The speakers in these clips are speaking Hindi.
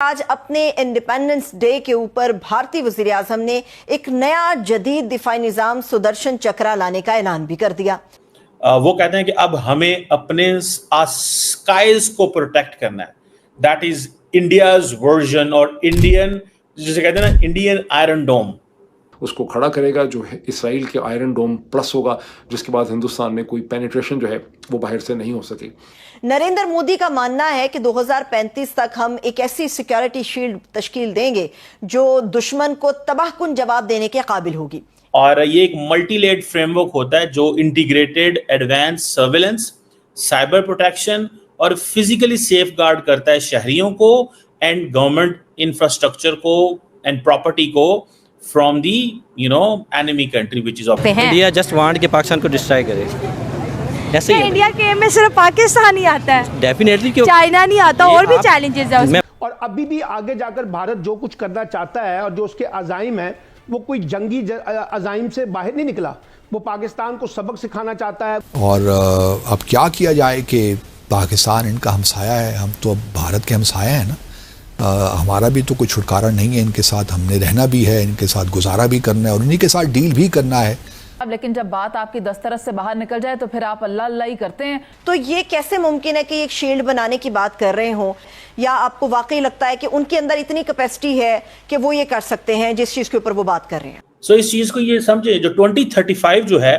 आज अपने इंडिपेंडेंस डे के ऊपर भारतीय वज़ीर आज़म ने एक नया जदीद दिफाई निज़ाम सुदर्शन चक्रा लाने का ऐलान भी कर दिया। वो कहते हैं कि अब हमें अपने स्काइज को प्रोटेक्ट करना है। दैट इज इंडियाज वर्जन और इंडियन, जिसे कहते हैं ना, इंडियन आयरन डोम। उसको खड़ा करेगा जो है इसराइल के आयरन डोम प्लस होगा, जिसके बाद हिंदुस्तान में कोई पेनिट्रेशन जो है वो बाहर से नहीं हो सके। नरेंद्र मोदी का मानना है कि 2035 तक हम एक ऐसी सिक्योरिटी शील्ड तश्कील देंगे जो दुश्मन को तबाहकुन जवाब देने के काबिल होगी। और ये एक मल्टी लेड फ्रेमवर्क होता है जो integrated advance surveillance, cyber protection और फिजिकली सेफ गार्ड करता है शहरियों को एंड गवर्नमेंट इंफ्रास्ट्रक्चर को एंड प्रॉपर्टी को from the enemy country which is of India just want के पाकिस्तान को डिस्ट्रॉय करे। ऐसे ही इंडिया के में सिर्फ पाकिस्तान ही आता है, डेफिनेटली चाइना नहीं आता, और भी चैलेंजेस है उसमें। और अभी भी आगे जाकर भारत जो कुछ करना चाहता है और जो उसके अज़ाइम है वो कोई जंगी अज़ाइम से बाहर नहीं निकला। वो पाकिस्तान को सबक सिखाना चाहता है। और अब क्या किया जाए कि पाकिस्तान इनका हमसाया है, हम तो अब भारत के हमसाया है ना। हमारा भी तो कोई छुटकारा नहीं है इनके साथ, हमने रहना भी है, इनके साथ गुजारा भी करना है और इन्हीं के साथ डील भी करना है। अब लेकिन जब बात आपकी दस्तरस से बाहर निकल जाए तो फिर आप अल्लाह अल्लाह ही करते हैं। तो ये कैसे मुमकिन है कि एक शील्ड बनाने की बात कर रहे हो, या आपको वाकई लगता है कि उनके अंदर इतनी कैपेसिटी है कि वो ये कर सकते हैं जिस चीज के ऊपर वो बात कर रहे हैं? सो इस चीज को ये समझे, जो 2035 जो है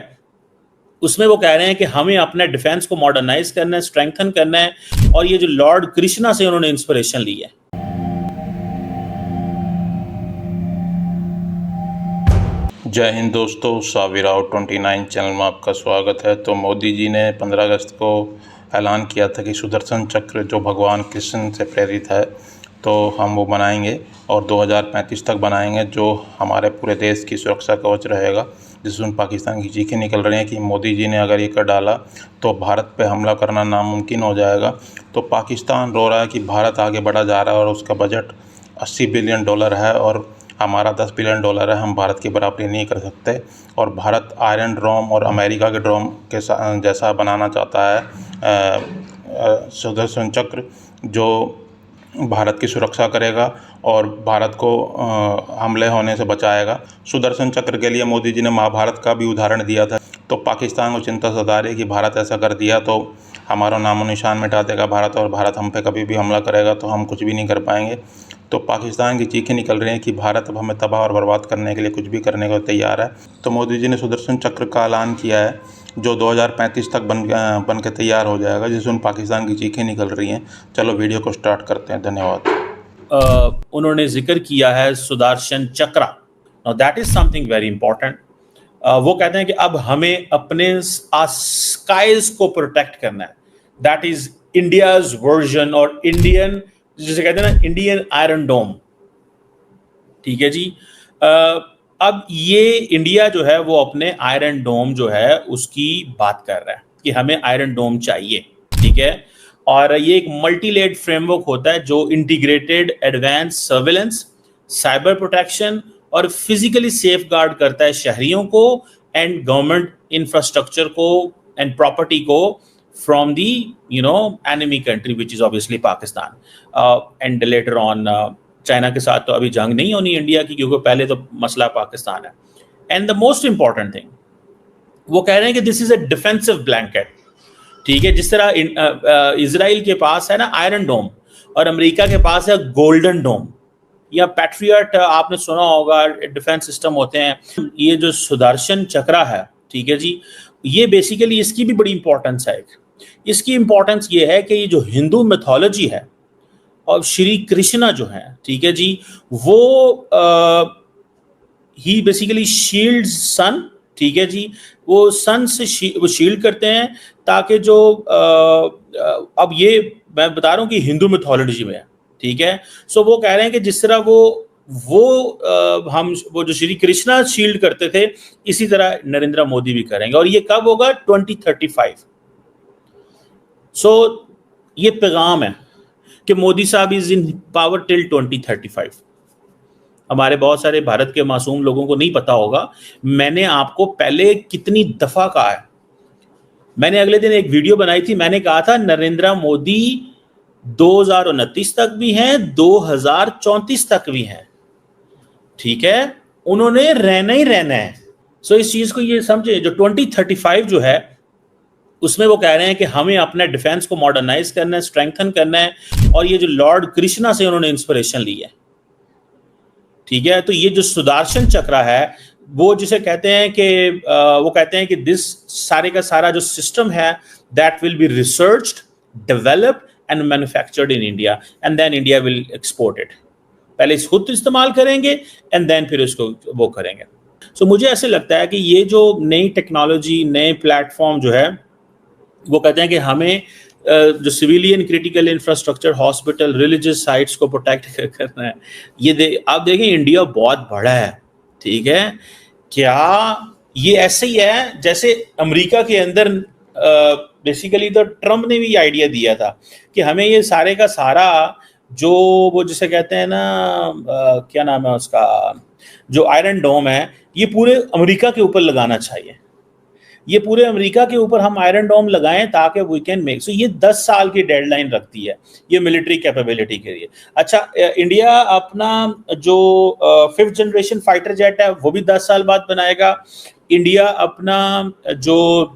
उसमें वो कह रहे हैं कि हमें अपने डिफेंस को मॉडर्नाइज करना है, स्ट्रेंथन करना है, और ये जो लॉर्ड कृष्णा से उन्होंने इंस्पिरेशन ली है। जय हिंद दोस्तों, साविराव 29 चैनल में आपका स्वागत है। तो मोदी जी ने 15 अगस्त को ऐलान किया था कि सुदर्शन चक्र जो भगवान कृष्ण से प्रेरित है तो हम वो बनाएंगे और 2035 तक बनाएंगे, जो हमारे पूरे देश की सुरक्षा कवच रहेगा। जिसमें पाकिस्तान की चीखें निकल रही हैं कि मोदी जी ने अगर ये कर डाला तो भारत पे हमला करना नामुमकिन हो जाएगा। तो पाकिस्तान रो रहा है कि भारत आगे बढ़ा जा रहा है और उसका बजट $80 बिलियन है और हमारा $10 बिलियन है, हम भारत की बराबरी नहीं कर सकते। और भारत आयरन डोम और अमेरिका के डोम के जैसा बनाना चाहता है सुदर्शन चक्र, जो भारत की सुरक्षा करेगा और भारत को हमले होने से बचाएगा। सुदर्शन चक्र के लिए मोदी जी ने महाभारत का भी उदाहरण दिया था। तो पाकिस्तान को चिंता सता रही है कि भारत ऐसा कर दिया तो हमारा नामो निशान मिटा देगा भारत, और भारत हम पे कभी भी हमला करेगा तो हम कुछ भी नहीं कर पाएंगे। तो पाकिस्तान की चीखें निकल रही हैं कि भारत अब हमें तबाह और बर्बाद करने के लिए कुछ भी करने को तैयार है। तो मोदी जी ने सुदर्शन चक्र का ऐलान किया है जो 2035 तक बन के तैयार हो जाएगा, जिसमें पाकिस्तान की चीखें निकल रही हैं। चलो वीडियो को स्टार्ट करते हैं। धन्यवाद। उन्होंने जिक्र किया है Sudarshan Chakra. Now that is something very important. वो कहते हैं कि अब हमें अपने स्काइज को प्रोटेक्ट करना है। दैट इज इंडियाज वर्जन और इंडियन, जिसे कहते हैं ना, इंडियन आयरन डोम। ठीक है जी। अब ये इंडिया जो है वो अपने आयरन डोम जो है उसकी बात कर रहा है कि हमें आयरन डोम चाहिए। ठीक है। और ये एक मल्टी लेड फ्रेमवर्क होता है जो integrated advance surveillance, cyber protection और फिजिकली सेफ गार्ड करता है शहरियों को एंड गवर्नमेंट इंफ्रास्ट्रक्चर को एंड प्रॉपर्टी को from the enemy country which is obviously Pakistan, and later on China के साथ तो अभी जंग नहीं होनी इंडिया की, क्योंकि पहले तो मसला पाकिस्तान है। And the most important thing वो कह रहे हैं कि this is a defensive blanket. ठीक है। जिस तरह इजराइल के पास है ना आयरन डोम और अमेरिका के पास है गोल्डन डोम या पैट्रियट, आपने सुना होगा, डिफेंस सिस्टम होते हैं। ये जो सुदर्शन चक्रा है, ठीक है जी, ये बेसिकली इसकी भी बड़ी इंपॉर्टेंस है। इसकी इंपॉर्टेंस ये है कि ये जो हिंदू मिथोलॉजी है और श्री कृष्णा जो है, ठीक है जी, वो ही बेसिकली शील्ड्स सन। ठीक है जी। वो सन से वो शील्ड करते हैं ताकि जो अब ये मैं बता रहा हूँ कि हिंदू मिथोलॉजी में है। ठीक है। सो वो कह रहे हैं कि जिस तरह हम वो जो श्री कृष्णा शील्ड करते थे, इसी तरह नरेंद्र मोदी भी करेंगे। और ये कब होगा? 2035। सो ये पैगाम है कि मोदी साहब इज इन पावर टिल 2035। हमारे बहुत सारे भारत के मासूम लोगों को नहीं पता होगा, मैंने आपको पहले कितनी दफा कहा है। मैंने अगले दिन एक वीडियो बनाई थी, मैंने कहा था नरेंद्र मोदी 2029 तक भी हैं, 2034 तक भी हैं। ठीक है, उन्होंने रहना ही रहना है। सो इस चीज को ये समझे, जो 2035 जो है उसमें वो कह रहे हैं कि हमें अपने डिफेंस को मॉडर्नाइज करना है, स्ट्रेंथन करना है, और ये जो लॉर्ड कृष्णा से उन्होंने इंस्पिरेशन ली है। ठीक है, तो ये जो सुदर्शन चक्र है वो जिसे कहते हैं कि वो कहते हैं कि दिस सारे का सारा जो सिस्टम है that will be researched, developed and manufactured in India and then India will export it. पहले इस खुद इस्तेमाल करेंगे एंड देन फिर इसको वो करेंगे। सो मुझे ऐसे लगता है कि ये जो नई टेक्नोलॉजी, नए प्लेटफॉर्म जो है, वो कहते हैं कि हमें जो civilian critical infrastructure, hospital, religious sites को प्रोटेक्ट करना है। ये आप देखें इंडिया बहुत बड़ा है। ठीक है, क्या ये ऐसे ही है जैसे अमेरिका के अंदर बेसिकली तो ट्रम्प ने भी आइडिया दिया था कि हमें ये सारे का सारा जो वो जिसे कहते हैं ना क्या नाम है उसका, जो आयरन डोम है, ये पूरे अमेरिका के ऊपर लगाना चाहिए। ये पूरे अमेरिका के ऊपर हम आयरन डोम लगाएं ताकि वी कैन मेक। सो ये 10 साल की डेडलाइन रखती है ये मिलिट्री कैपेबिलिटी के लिए। अच्छा, इंडिया अपना जो 5th जनरेशन फाइटर जेट है वो भी 10 साल बाद बनाएगा। इंडिया अपना जो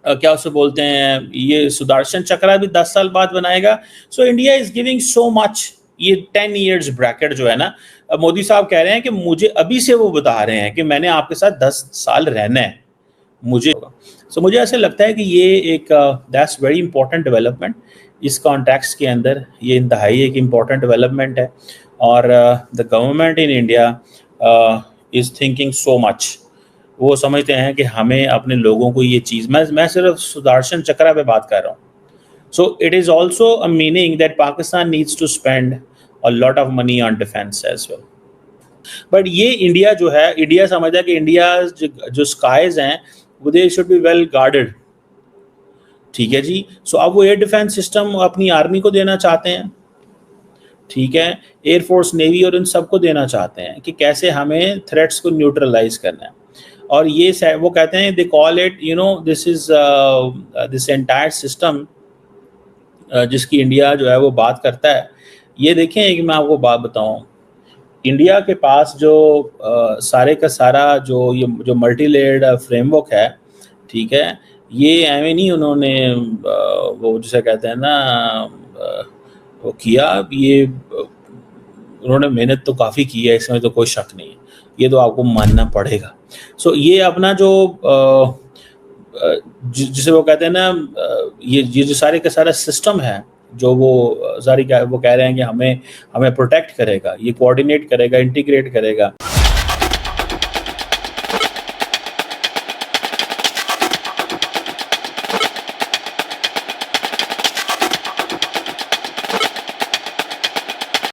क्या उसे बोलते हैं, ये सुदर्शन चक्र भी 10 साल बाद बनाएगा। So India is giving so much. ये 10 years ब्रैकेट जो है ना, मोदी साहब कह रहे हैं कि मुझे अभी से वो बता रहे हैं कि मैंने आपके साथ 10 साल रहना है मुझे। सो मुझे ऐसे लगता है कि ये एक दैट्स वेरी इंपॉर्टेंट डेवलपमेंट इस कॉन्टेक्स्ट के अंदर। ये इंतहाई एक इम्पॉर्टेंट डेवलपमेंट है और the government in India is thinking so much. वो समझते हैं कि हमें अपने लोगों को ये चीज़, मैं सिर्फ सुदर्शन चक्र पे बात कर रहा हूँ। So it is also a meaning that Pakistan needs to spend a lot of money on defence as well. But ये इंडिया जो है, इंडिया समझता है कि इंडिया जो स्काइज हैं वो they should be well guarded. ठीक है जी। सो अब वो एयर डिफेंस सिस्टम अपनी आर्मी को देना चाहते हैं। ठीक है, एयरफोर्स, नेवी और इन सबको देना चाहते हैं कि कैसे हमें थ्रेट्स को न्यूट्रलाइज करना है। और ये वो कहते हैं, they call it this is this entire system जिसकी इंडिया जो है वो बात करता है। ये देखें कि मैं आपको बात बताऊं, इंडिया के पास जो सारे का सारा जो मल्टी लेयर्ड फ्रेमवर्क है, ठीक है, ये एवं नहीं उन्होंने वो जिसे कहते हैं ना वो किया। ये उन्होंने मेहनत तो काफ़ी की है, इसमें तो कोई शक नहीं है, ये तो आपको मानना पड़ेगा। सो ये अपना जो जिसे वो कहते हैं ना, ये जो सारे का सारा सिस्टम है जो वो कह रहे हैं कि हमें प्रोटेक्ट करेगा, ये कोऑर्डिनेट करेगा, इंटीग्रेट करेगा।